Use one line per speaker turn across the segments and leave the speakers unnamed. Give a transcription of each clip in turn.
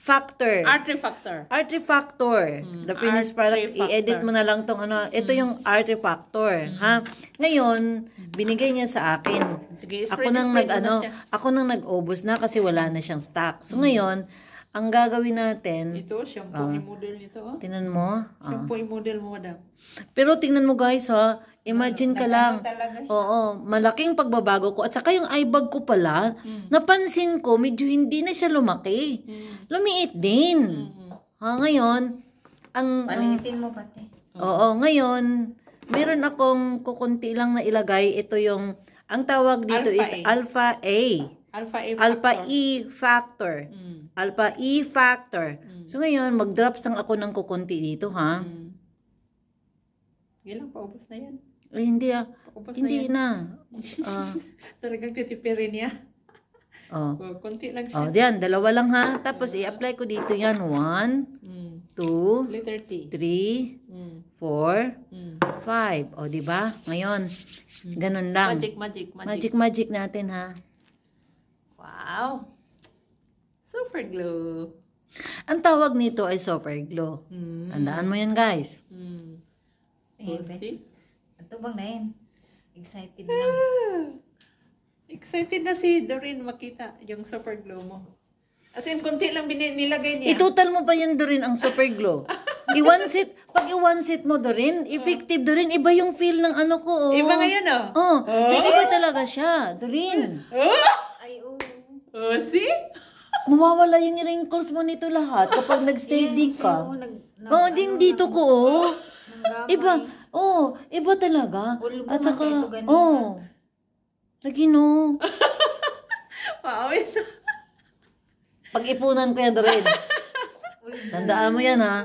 Factor.
Art Refactor.
The finished product, i-edit mo na lang tong ano. Ito yung Art Refactor. Ha? Ngayon, binigay niya sa akin.
Sige,
ako nang nag-ubos na kasi wala na siyang stock. So ngayon, ang gagawin natin...
Ito, shampoo yung model nito.
Tingnan mo.
Shampoo yung model mo, madam.
Pero tingnan mo guys, ha. Imagine ka lang. Oo, malaking pagbabago ko. At saka yung eye bag ko pala, napansin ko, medyo hindi na siya lumaki. Lumiit din. Ha, ngayon,
palitin mo pati.
Oo, ngayon, meron akong kukunti lang na ilagay. Ito yung, ang tawag dito is Alpha A. Alpha E Factor. Alpha E Factor. So ngayon, mag-drops lang ako ng kukunti dito, ha?
Ilang paubos na yan?
Ay, hindi hindi na.
Talagang titipirin niya. Kunti lang siya.
Diyan, dalawa lang ha. Tapos i-apply ko dito yan. 1, 2,
letter T.
3, 4, 5. O, diba? Ngayon, ganun lang. Magic natin ha.
Wow! Super glue.
Ang tawag nito ay super glue. Tandaan mo yan, guys.
Ito bang na yun? Excited lang.
Excited na si Doreen makita yung super glue mo. As in, konti lang nilagay niya.
Itotal mo pa yan, Doreen, ang super glue. Pag i-one set mo, Doreen, effective, Doreen, iba yung feel ng ano ko.
Iba ngayon,
May iba talaga siya, Doreen.
See?
Mawawala yung wrinkles mo nito lahat kapag nag-steady ka. Dito ko, Iba, iba talaga. At saka, lagi no.
Pawis.
Pag-ipunan ko yan, Doreen. Tandaan mo yan, ha?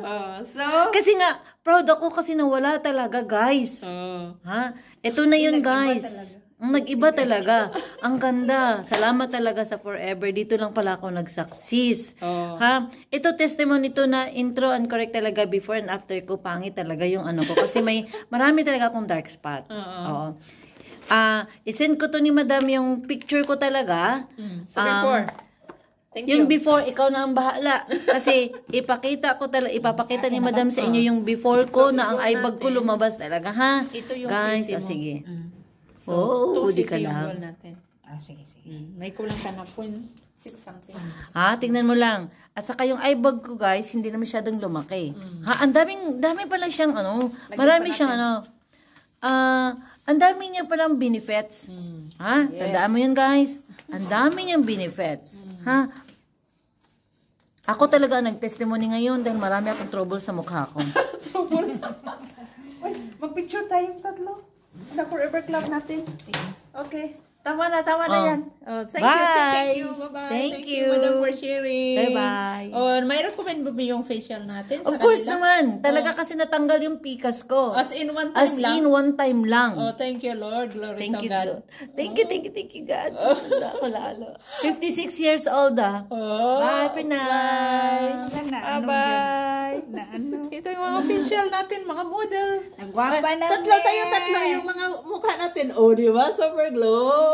Kasi nga, proud ako kasi nawala talaga, guys. Ha? Ito na yun, guys. Ang nag-iba talaga. Ang ganda. Salamat talaga sa Forever. Dito lang pala ako nag-success. Ha? Ito testimony to na intro and correct talaga before and after ko. Pangit talaga yung ano ko. Kasi marami talaga akong dark spot. Isend ko to ni Madam yung picture ko talaga.
So before.
Yung before, ikaw na ang bahala. Kasi ipapakita ni Madam sa inyo yung before ko na ang eye bag ko lumabas talaga. Ha?
Ito yung
guys, sige. Di ka lang.
Sige.
May kulang ka na 0.6 something.
Tingnan mo lang. At saka yung eye bag ko, guys, hindi na masyadong lumaki. Ang dami pala siyang marami siyang ang dami niya palang benefits. Tandaan mo yun, guys. Ang dami niyang benefits. Ako talaga nag-testimony ngayon dahil marami akong trouble sa mukha ko.
Mag-picture tayong tatlo. Sa Forever Club natin. Okay. Tama na yan. Thank you. Bye-bye.
Thank you,
Madam, for sharing.
Bye-bye.
May-recommend ba yung facial natin?
Of course naman. Talaga kasi natanggal yung pikas ko.
As in one time lang?
As in one time lang.
Thank you, Lord. Glory to God.
Thank you, God. Ako lalo. 56 years old, Bye for now.
Bye-bye. Ito yung mga facial natin, mga model.
Nagwapa na.
Tatlo. Yung mga mukha natin. Di ba? Super glow.